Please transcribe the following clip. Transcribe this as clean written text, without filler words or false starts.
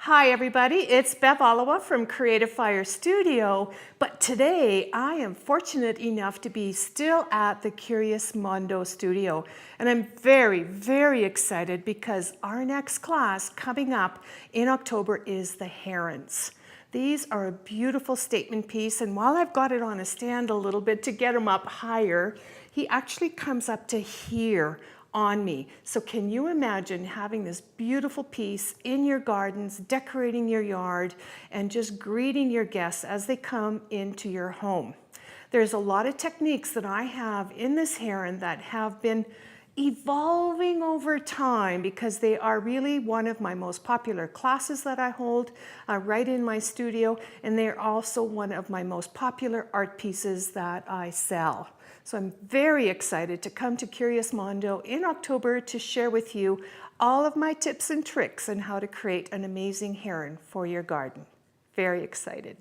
Hi everybody, it's Bev Oliwa from Creative Fire Studio, but today I am fortunate enough to be still at the Curious Mondo studio, and I'm very excited because our next class coming up in October is the Herons. These are a beautiful statement piece, and while I've got it on a stand a little bit to get him up higher, he actually comes up to here on me. So can you imagine having this beautiful piece in your gardens, decorating your yard, and just greeting your guests as they come into your home? There's a lot of techniques that I have in this heron that have been evolving over time because they are really one of my most popular classes that I hold right in my studio, and they're also one of my most popular art pieces that I sell. So I'm very excited to come to Curious Mondo in October to share with you all of my tips and tricks on how to create an amazing heron for your garden. Very excited.